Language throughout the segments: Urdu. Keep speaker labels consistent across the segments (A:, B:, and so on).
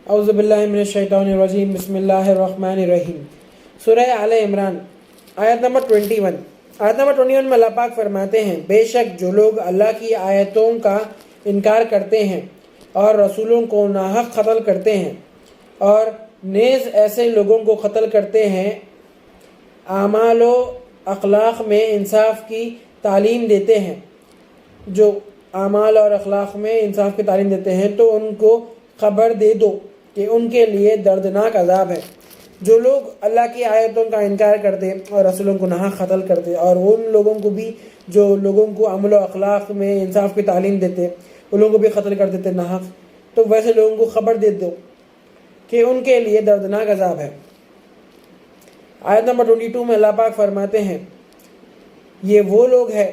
A: اعوذ باللہ من الشیطان الرجیم بسم اللہ الرحمن الرحیم۔ سورہ آل عمران آیت نمبر 21۔ آیت نمبر 21 میں اللہ پاک فرماتے ہیں، بے شک جو لوگ اللہ کی آیتوں کا انکار کرتے ہیں اور رسولوں کو ناحق قتل کرتے ہیں اور نیز ایسے لوگوں کو قتل کرتے ہیں اعمال و اخلاق میں انصاف کی تعلیم دیتے ہیں، جو اعمال اور اخلاق میں انصاف کی تعلیم دیتے ہیں تو ان کو خبر دے دو کہ ان کے لیے دردناک عذاب ہے۔ جو لوگ اللہ کی آیتوں کا انکار کرتے اور رسولوں کو ناحق قتل کرتے اور ان لوگوں کو بھی جو لوگوں کو عمل و اخلاق میں انصاف کی تعلیم دیتے ان لوگوں کو بھی قتل کر دیتے ناحق، تو ویسے لوگوں کو خبر دے دو کہ ان کے لیے دردناک عذاب ہے۔ آیت نمبر 22 میں اللہ پاک فرماتے ہیں، یہ وہ لوگ ہیں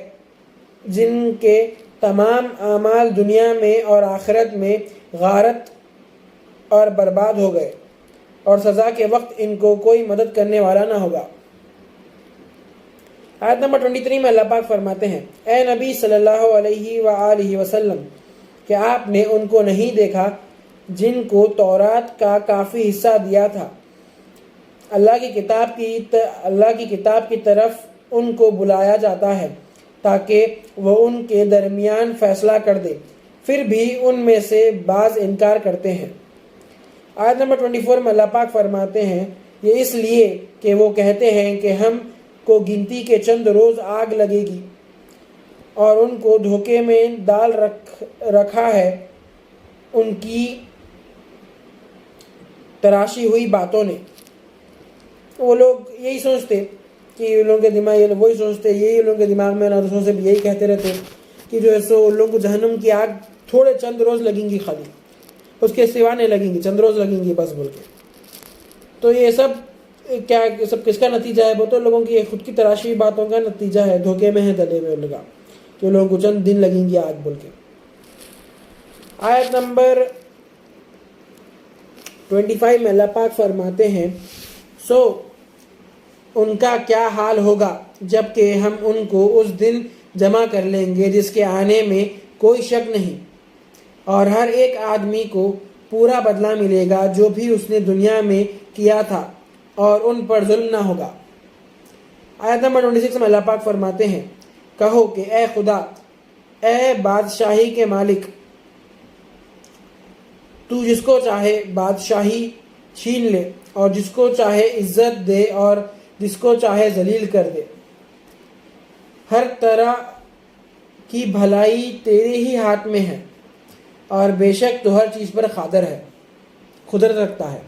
A: جن کے تمام اعمال دنیا میں اور آخرت میں غارت اور برباد ہو گئے اور سزا کے وقت ان کو کوئی مدد کرنے والا نہ ہوگا۔ آیت نمبر 23 میں اللہ پاک فرماتے ہیں، اے نبی صلی اللہ علیہ وآلہ وسلم، کہ آپ نے ان کو نہیں دیکھا جن کو تورات کا کافی حصہ دیا تھا، اللہ کی کتاب کی طرف ان کو بلایا جاتا ہے تاکہ وہ ان کے درمیان فیصلہ کر دے، پھر بھی ان میں سے بعض انکار کرتے ہیں۔ آیت نمبر 24 میں اللہ پاک فرماتے ہیں، یہ اس لیے کہ وہ کہتے ہیں کہ ہم کو گنتی کے چند روز آگ لگے گی اور ان کو دھوکے میں ڈال رکھا ہے ان کی تراشی ہوئی باتوں نے۔ وہ لوگ یہی سوچتے کہ ان لوگوں کے دماغ وہی سوچتے، یہی لوگوں کے دماغ میں دوسروں سے بھی یہی کہتے رہتے کہ جو ہے سو ان لوگوں کو جہنم کی آگ تھوڑے چند روز لگیں گی، خالی اس کے سوا نہیں لگیں گی، چند روز لگیں گی بس بول کے۔ تو یہ سب کیا سب کس کا نتیجہ ہے؟ وہ تو لوگوں کی خود کی تراشی ہوئی باتوں کا نتیجہ ہے، دھوکے میں ہے ڈلے ہوئے لوگ کہ لوگوں کو چند دن لگیں گی آگ بول کے۔ آیت نمبر 25 میں اللہ پاک فرماتے ہیں، سو ان کا کیا حال ہوگا جب کہ ہم ان کو اس دن جمع کر لیں گے جس کے آنے میں کوئی شک نہیں، اور ہر ایک آدمی کو پورا بدلہ ملے گا جو بھی اس نے دنیا میں کیا تھا اور ان پر ظلم نہ ہوگا۔ آیت نمبر 26 میں اللہ پاک فرماتے ہیں، کہو کہ اے خدا، اے بادشاہی کے مالک، تو جس کو چاہے بادشاہی چھین لے اور جس کو چاہے عزت دے اور جس کو چاہے ذلیل کر دے، ہر طرح کی بھلائی تیرے ہی ہاتھ میں ہے اور بے شک تو ہر چیز پر قدرت رکھتا ہے۔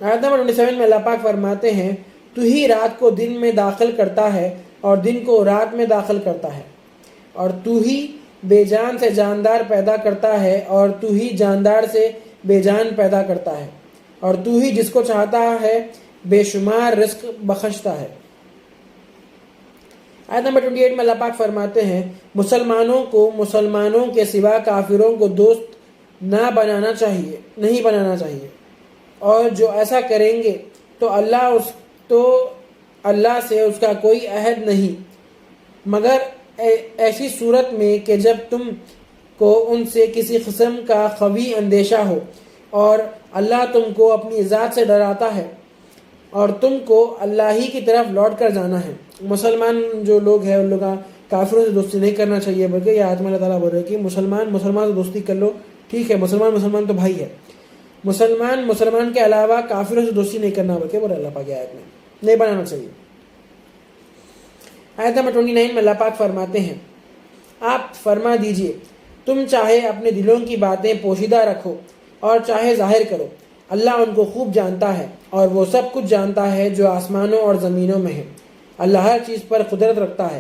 A: آیت نمبر 27 میں اللہ پاک فرماتے ہیں، تو ہی رات کو دن میں داخل کرتا ہے اور دن کو رات میں داخل کرتا ہے، اور تو ہی بے جان سے جاندار پیدا کرتا ہے اور تو ہی جاندار سے بے جان پیدا کرتا ہے، اور تو ہی جس کو چاہتا ہے بے شمار رزق بخشتا ہے۔ آیت نمبر 28 میں اللہ پاک فرماتے ہیں، مسلمانوں کو مسلمانوں کے سوا کافروں کو دوست نہیں بنانا چاہیے، اور جو ایسا کریں گے تو اللہ سے اس کا کوئی عہد نہیں، مگر ایسی صورت میں کہ جب تم کو ان سے کسی قسم کا قوی اندیشہ ہو اور اللہ تم کو اپنی ذات سے ڈراتا ہے اور تم کو اللہ ہی کی طرف لوٹ کر جانا ہے۔ مسلمان جو لوگ ہیں ان لوگ کافروں سے دوستی نہیں کرنا چاہیے، بلکہ یہ آیت میں اللہ تعالیٰ بول رہے ہیں کہ مسلمان سے دوستی کر لو، ٹھیک ہے، مسلمان تو بھائی ہے، مسلمان کے علاوہ کافروں سے دوستی نہیں کرنا بلکہ بول اللہ پاک آیت میں نہیں بنانا چاہیے۔ آیت نمبر 29 میں اللہ پاک فرماتے ہیں، آپ فرما دیجئے، تم چاہے اپنے دلوں کی باتیں پوشیدہ رکھو اور چاہے ظاہر کرو، اللہ ان کو خوب جانتا ہے اور وہ سب کچھ جانتا ہے جو آسمانوں اور زمینوں میں ہے، اللہ ہر چیز پر قدرت رکھتا ہے۔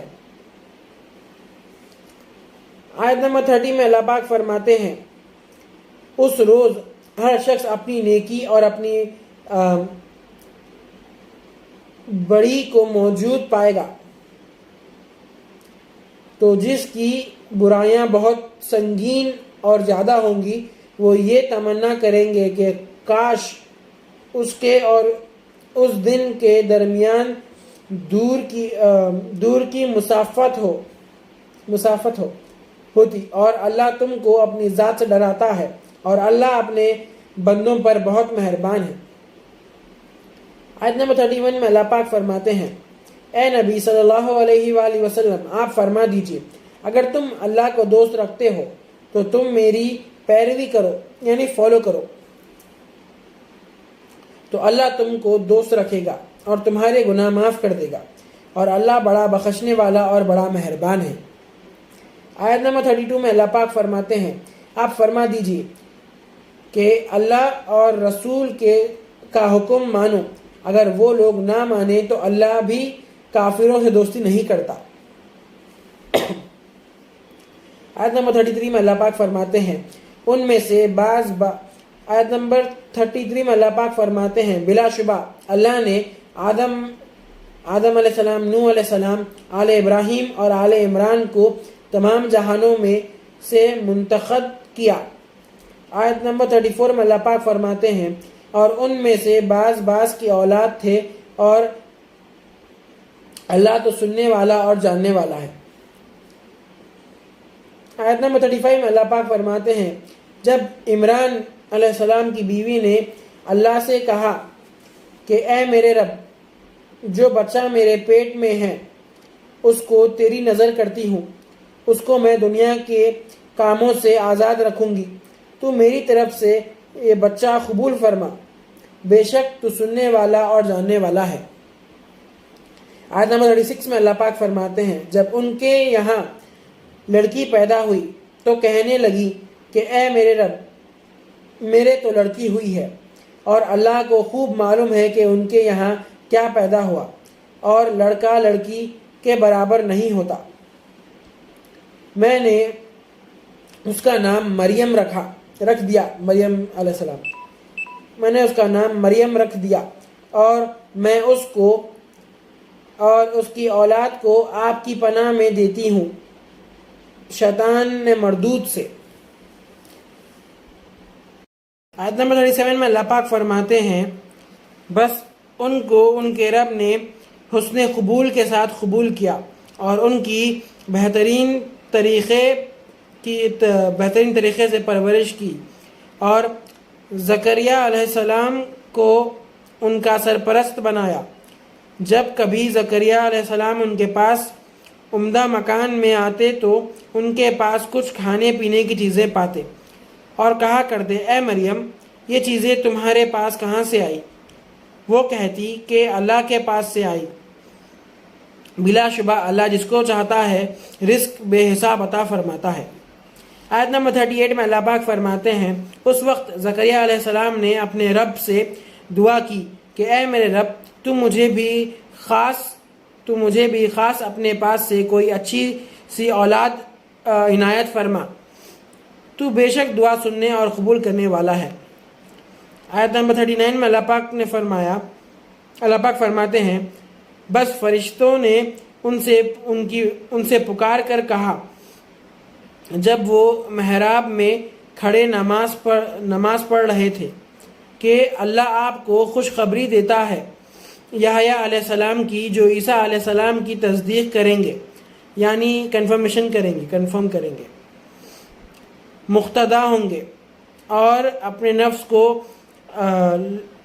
A: آیت نمبر 30 میں اللہ پاک فرماتے ہیں، اس روز ہر شخص اپنی نیکی اور اپنی بڑی کو موجود پائے گا، تو جس کی برائیاں بہت سنگین اور زیادہ ہوں گی وہ یہ تمنا کریں گے کہ کاش اس کے اور اس دن کے درمیان دور کی مسافت ہوتی، اور اللہ تم کو اپنی ذات سے ڈراتا ہے اور اللہ اپنے بندوں پر بہت مہربان ہے۔ آیت نمبر 31 میں اللہ پاک فرماتے ہیں، اے نبی صلی اللہ علیہ وآلہ وسلم آپ فرما دیجئے اگر تم اللہ کو دوست رکھتے ہو تو تم میری پیروی کرو، یعنی فالو کرو، تو اللہ تم کو دوست رکھے گا اور تمہارے گناہ معاف کر دے گا، اور اللہ بڑا بخشنے والا اور بڑا مہربان ہے۔ آیت نمبر 32 میں اللہ پاک فرماتے ہیں، آپ فرما دیجئے کہ اللہ اور رسول کا حکم مانو، اگر وہ لوگ نہ مانیں تو اللہ بھی کافروں سے دوستی نہیں کرتا۔ آیت نمبر 33 میں اللہ پاک فرماتے ہیں ان میں سے آیت نمبر 33 میں اللہ پاک فرماتے ہیں بلا شبہ اللہ نے آدم علیہ السلام، نوح علیہ السلام، آل ابراہیم اور آل عمران کو تمام جہانوں میں سے منتخب کیا۔ آیت نمبر 34 میں اللہ پاک فرماتے ہیں اور ان میں سے بعض کی اولاد تھے اور اللہ تو سننے والا اور جاننے والا ہے۔ آیت نمبر 35 میں اللہ پاک فرماتے ہیں جب عمران علیہ السلام کی بیوی نے اللہ سے کہا کہ اے میرے رب، جو بچہ میرے پیٹ میں ہے اس کو تیری نظر کرتی ہوں، اس کو میں دنیا کے کاموں سے آزاد رکھوں گی، تو میری طرف سے یہ بچہ قبول فرما، بے شک تو سننے والا اور جاننے والا ہے۔ آیت نمبر 36 میں اللہ پاک فرماتے ہیں جب ان کے یہاں لڑکی پیدا ہوئی تو کہنے لگی کہ اے میرے رب، میرے تو لڑکی ہوئی ہے اور اللہ کو خوب معلوم ہے کہ ان کے یہاں کیا پیدا ہوا، اور لڑکا لڑکی کے برابر نہیں ہوتا، میں نے اس کا نام مریم رکھ دیا، مریم علیہ السلام، میں نے اس کا نام مریم رکھ دیا، اور میں اس کو اور اس کی اولاد کو آپ کی پناہ میں دیتی ہوں شیطان مردود سے۔ آیت نمبر 37 میں اللہ پاک فرماتے ہیں بس ان کو ان کے رب نے حسن قبول کے ساتھ قبول کیا اور ان کی بہترین طریقے سے پرورش کی، اور زکریا علیہ السلام کو ان کا سرپرست بنایا۔ جب کبھی زکریا علیہ السلام ان کے پاس عمدہ مکان میں آتے تو ان کے پاس کچھ کھانے پینے کی چیزیں پاتے اور کہا کرتے اے مریم، یہ چیزیں تمہارے پاس کہاں سے آئی؟ وہ کہتی کہ اللہ کے پاس سے آئی، بلا شبہ اللہ جس کو چاہتا ہے رزق بے حساب عطا فرماتا ہے۔ آیت نمبر 38 میں اللہ پاک فرماتے ہیں اس وقت زکریا علیہ السلام نے اپنے رب سے دعا کی کہ اے میرے رب، تو مجھے بھی خاص اپنے پاس سے کوئی اچھی سی اولاد عنایت فرما، تو بے شک دعا سننے اور قبول کرنے والا ہے۔ آیت نمبر 39 میں اللہ پاک فرماتے ہیں بس فرشتوں نے ان سے پکار کر کہا جب وہ محراب میں کھڑے نماز پڑھ رہے تھے کہ اللہ آپ کو خوشخبری دیتا ہے یحییٰ علیہ السلام کی، جو عیسیٰ علیہ السلام کی تصدیق کریں گے، یعنی کنفرم کریں گے، مقتدا ہوں گے اور اپنے نفس کو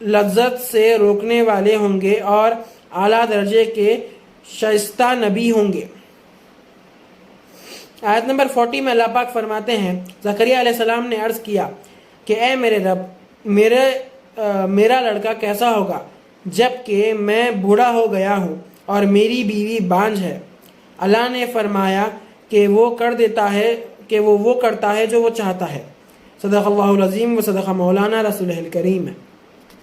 A: لذت سے روکنے والے ہوں گے اور اعلیٰ درجے کے شائستہ نبی ہوں گے۔ آیت نمبر 40 میں اللہ پاک فرماتے ہیں زکریا علیہ السلام نے عرض کیا کہ اے میرے رب، میرا لڑکا کیسا ہوگا جب کہ میں بوڑھا ہو گیا ہوں اور میری بیوی بانجھ ہے؟ اللہ نے فرمایا کہ وہ کرتا ہے جو وہ چاہتا ہے۔ صدق اللہ العظیم و صدق مولانا رسول الکریم۔